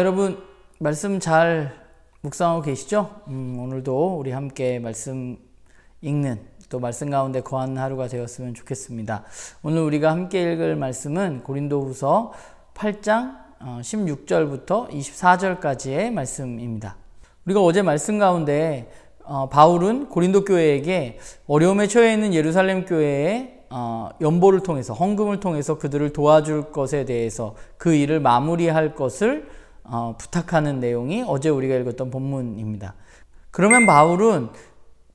여러분 말씀 잘 묵상하고 계시죠? 오늘도 우리 함께 말씀 읽는 또 말씀 가운데 거하는 하루가 되었으면 좋겠습니다. 오늘 우리가 함께 읽을 말씀은 고린도후서 8장 16절부터 24절까지의 말씀입니다. 우리가 어제 말씀 가운데 바울은 고린도 교회에게 어려움에 처해 있는 예루살렘 교회에 연보를 통해서 헌금을 통해서 그들을 도와줄 것에 대해서 그 일을 마무리할 것을 부탁하는 내용이 어제 우리가 읽었던 본문입니다. 그러면 바울은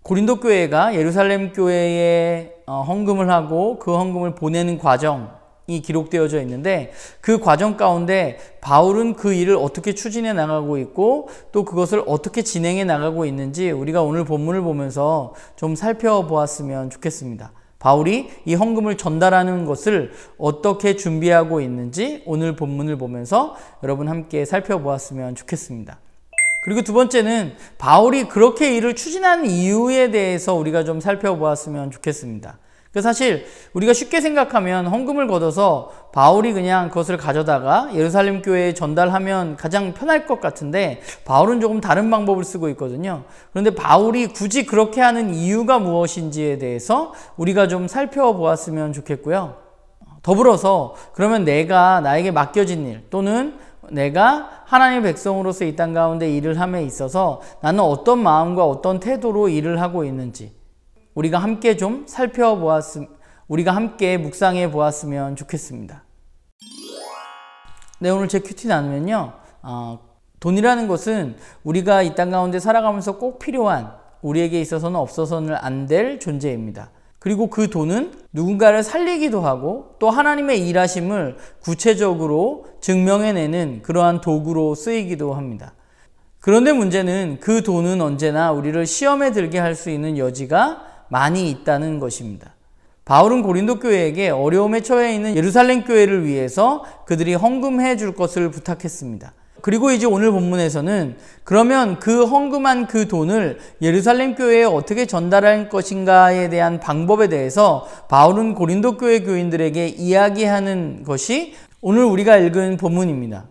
고린도 교회가 예루살렘 교회에 헌금을 하고 그 헌금을 보내는 과정이 기록되어져 있는데 그 과정 가운데 바울은 그 일을 어떻게 추진해 나가고 있고 또 그것을 어떻게 진행해 나가고 있는지 우리가 오늘 본문을 보면서 좀 살펴보았으면 좋겠습니다. 바울이 이 헌금을 전달하는 것을 어떻게 준비하고 있는지 오늘 본문을 보면서 여러분 함께 살펴보았으면 좋겠습니다. 그리고 두 번째는 바울이 그렇게 일을 추진하는 이유에 대해서 우리가 좀 살펴보았으면 좋겠습니다. 사실 우리가 쉽게 생각하면 헌금을 걷어서 바울이 그냥 그것을 가져다가 예루살렘 교회에 전달하면 가장 편할 것 같은데 바울은 조금 다른 방법을 쓰고 있거든요. 그런데 바울이 굳이 그렇게 하는 이유가 무엇인지에 대해서 우리가 좀 살펴보았으면 좋겠고요. 더불어서 그러면 내가 나에게 맡겨진 일 또는 내가 하나님의 백성으로서 이 땅 가운데 일을 함에 있어서 나는 어떤 마음과 어떤 태도로 일을 하고 있는지 우리가 함께 좀 우리가 함께 묵상해 보았으면 좋겠습니다. 네, 오늘 제 큐티 나누면요. 돈이라는 것은 우리가 이 땅 가운데 살아가면서 꼭 필요한, 우리에게 있어서는 없어서는 안 될 존재입니다. 그리고 그 돈은 누군가를 살리기도 하고 또 하나님의 일하심을 구체적으로 증명해내는 그러한 도구로 쓰이기도 합니다. 그런데 문제는 그 돈은 언제나 우리를 시험에 들게 할 수 있는 여지가 많이 있다는 것입니다. 바울은 고린도 교회에게 어려움에 처해 있는 예루살렘 교회를 위해서 그들이 헌금해 줄 것을 부탁했습니다. 그리고 이제 오늘 본문에서는 그러면 그 헌금한 그 돈을 예루살렘 교회에 어떻게 전달할 것인가에 대한 방법에 대해서 바울은 고린도 교회 교인들에게 이야기하는 것이 오늘 우리가 읽은 본문입니다.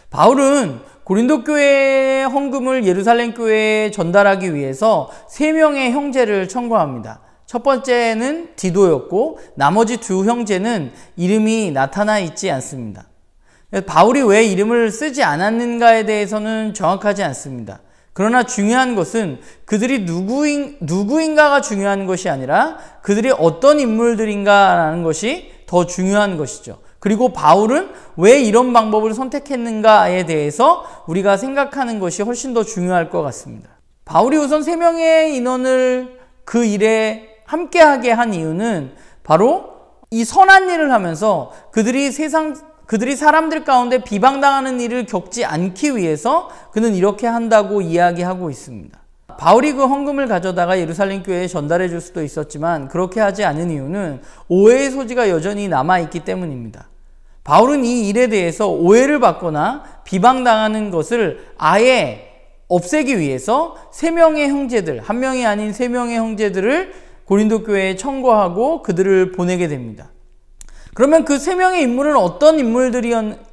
바울은 고린도 교회의 헌금을 예루살렘 교회에 전달하기 위해서 3명의 형제를 청구합니다. 첫 번째는 디도였고 나머지 2 형제는 이름이 나타나 있지 않습니다. 바울이 왜 이름을 쓰지 않았는가에 대해서는 정확하지 않습니다. 그러나 중요한 것은 그들이 누구인가가 중요한 것이 아니라 그들이 어떤 인물들인가라는 것이 더 중요한 것이죠. 그리고 바울은 왜 이런 방법을 선택했는가에 대해서 우리가 생각하는 것이 훨씬 더 중요할 것 같습니다. 바울이 우선 3명의 인원을 그 일에 함께하게 한 이유는 바로 이 선한 일을 하면서 그들이 사람들 가운데 비방당하는 일을 겪지 않기 위해서 그는 이렇게 한다고 이야기하고 있습니다. 바울이 그 헌금을 가져다가 예루살렘 교회에 전달해 줄 수도 있었지만 그렇게 하지 않은 이유는 오해의 소지가 여전히 남아있기 때문입니다. 바울은 이 일에 대해서 오해를 받거나 비방당하는 것을 아예 없애기 위해서 3명의 형제들, 1명이 아닌 3명의 형제들을 고린도 교회에 청구하고 그들을 보내게 됩니다. 그러면 그 3명의 인물은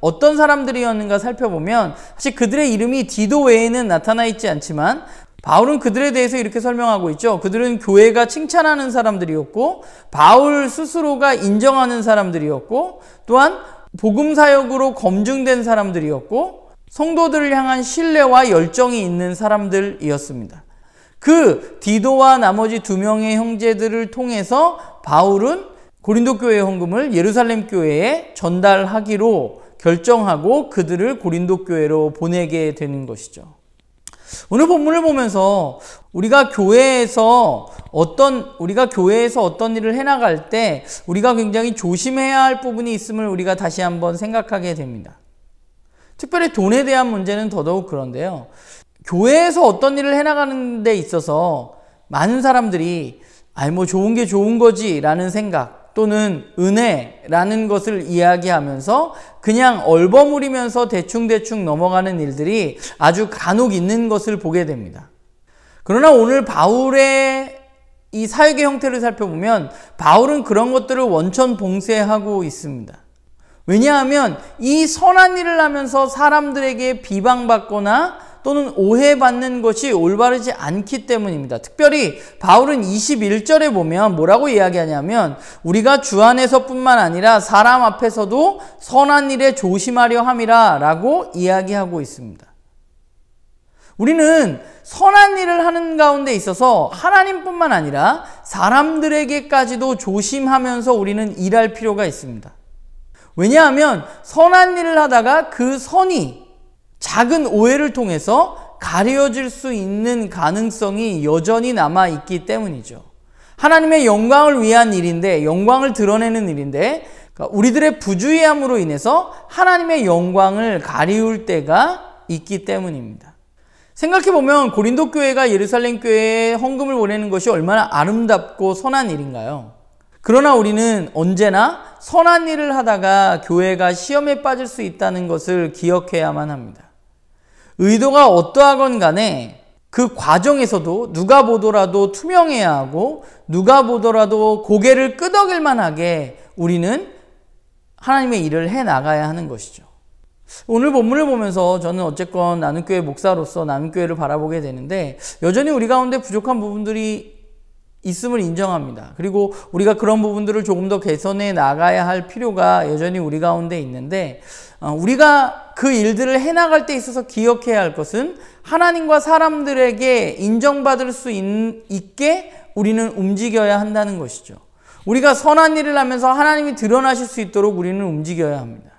어떤 사람들이었는가 살펴보면 사실 그들의 이름이 디도 외에는 나타나 있지 않지만 바울은 그들에 대해서 이렇게 설명하고 있죠. 그들은 교회가 칭찬하는 사람들이었고 바울 스스로가 인정하는 사람들이었고 또한 복음 사역으로 검증된 사람들이었고 성도들을 향한 신뢰와 열정이 있는 사람들이었습니다. 그 디도와 나머지 2명의 형제들을 통해서 바울은 고린도 교회 헌금을 예루살렘 교회에 전달하기로 결정하고 그들을 고린도 교회로 보내게 되는 것이죠. 오늘 본문을 보면서 우리가 교회에서 어떤 일을 해나갈 때 우리가 굉장히 조심해야 할 부분이 있음을 우리가 다시 한번 생각하게 됩니다. 특별히 돈에 대한 문제는 더더욱 그런데요. 교회에서 어떤 일을 해나가는 데 있어서 많은 사람들이 좋은 게 좋은 거지 라는 생각 또는 은혜라는 것을 이야기하면서 그냥 얼버무리면서 대충 넘어가는 일들이 아주 간혹 있는 것을 보게 됩니다. 그러나 오늘 바울의 이 사역의 형태를 살펴보면 바울은 그런 것들을 원천 봉쇄하고 있습니다. 왜냐하면 이 선한 일을 하면서 사람들에게 비방받거나 또는 오해받는 것이 올바르지 않기 때문입니다. 특별히 바울은 21절에 보면 뭐라고 이야기하냐면 우리가 주 안에서뿐만 아니라 사람 앞에서도 선한 일에 조심하려 함이라 라고 이야기하고 있습니다. 우리는 선한 일을 하는 가운데 있어서 하나님뿐만 아니라 사람들에게까지도 조심하면서 우리는 일할 필요가 있습니다. 왜냐하면 선한 일을 하다가 그 선이 작은 오해를 통해서 가려질 수 있는 가능성이 여전히 남아있기 때문이죠. 하나님의 영광을 위한 일인데, 영광을 드러내는 일인데, 우리들의 부주의함으로 인해서 하나님의 영광을 가리울 때가 있기 때문입니다. 생각해보면 고린도 교회가 예루살렘 교회에 헌금을 보내는 것이 얼마나 아름답고 선한 일인가요? 그러나 우리는 언제나 선한 일을 하다가 교회가 시험에 빠질 수 있다는 것을 기억해야만 합니다. 의도가 어떠하건 간에 그 과정에서도 누가 보더라도 투명해야 하고 누가 보더라도 고개를 끄덕일 만하게 우리는 하나님의 일을 해나가야 하는 것이죠. 오늘 본문을 보면서 저는 어쨌건 나눔교회 목사로서 나눔교회를 바라보게 되는데 여전히 우리 가운데 부족한 부분들이 있음을 인정합니다. 그리고 우리가 그런 부분들을 조금 더 개선해 나가야 할 필요가 여전히 우리 가운데 있는데 우리가 그 일들을 해나갈 때 있어서 기억해야 할 것은 하나님과 사람들에게 인정받을 수 있게 우리는 움직여야 한다는 것이죠. 우리가 선한 일을 하면서 하나님이 드러나실 수 있도록 우리는 움직여야 합니다.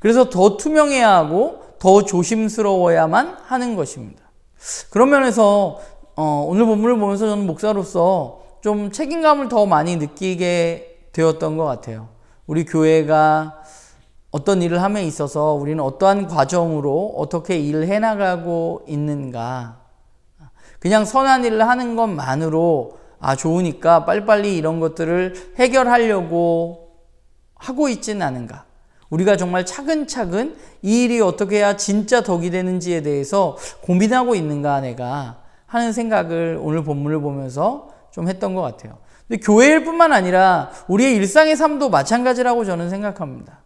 그래서 더 투명해야 하고 더 조심스러워야만 하는 것입니다. 그런 면에서 오늘 본문을 보면서 저는 목사로서 좀 책임감을 더 많이 느끼게 되었던 것 같아요. 우리 교회가 어떤 일을 함에 있어서 우리는 어떠한 과정으로 어떻게 일을 해나가고 있는가. 그냥 선한 일을 하는 것만으로 좋으니까 빨리빨리 이런 것들을 해결하려고 하고 있지는 않은가. 우리가 정말 차근차근 이 일이 어떻게 해야 진짜 덕이 되는지에 대해서 고민하고 있는가 내가 하는 생각을 오늘 본문을 보면서 좀 했던 것 같아요. 근데 교회일 뿐만 아니라 우리의 일상의 삶도 마찬가지라고 저는 생각합니다.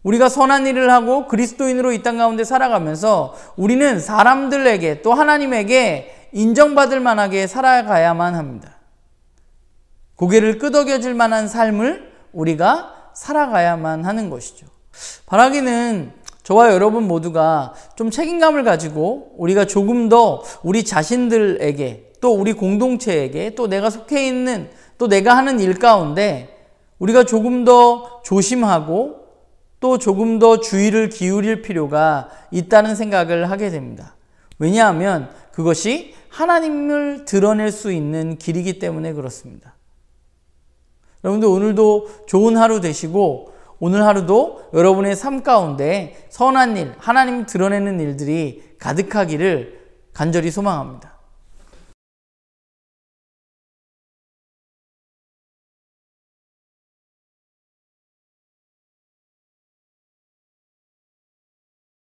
우리가 선한 일을 하고 그리스도인으로 이 땅 가운데 살아가면서 우리는 사람들에게 또 하나님에게 인정받을 만하게 살아가야만 합니다. 고개를 끄덕여질 만한 삶을 우리가 살아가야만 하는 것이죠. 바라기는 저와 여러분 모두가 좀 책임감을 가지고 우리가 조금 더 우리 자신들에게 또 우리 공동체에게 또 내가 속해 있는 또 내가 하는 일 가운데 우리가 조금 더 조심하고 또 조금 더 주의를 기울일 필요가 있다는 생각을 하게 됩니다. 왜냐하면 그것이 하나님을 드러낼 수 있는 길이기 때문에 그렇습니다. 여러분들 오늘도 좋은 하루 되시고 오늘 하루도 여러분의 삶 가운데 선한 일, 하나님 드러내는 일들이 가득하기를 간절히 소망합니다.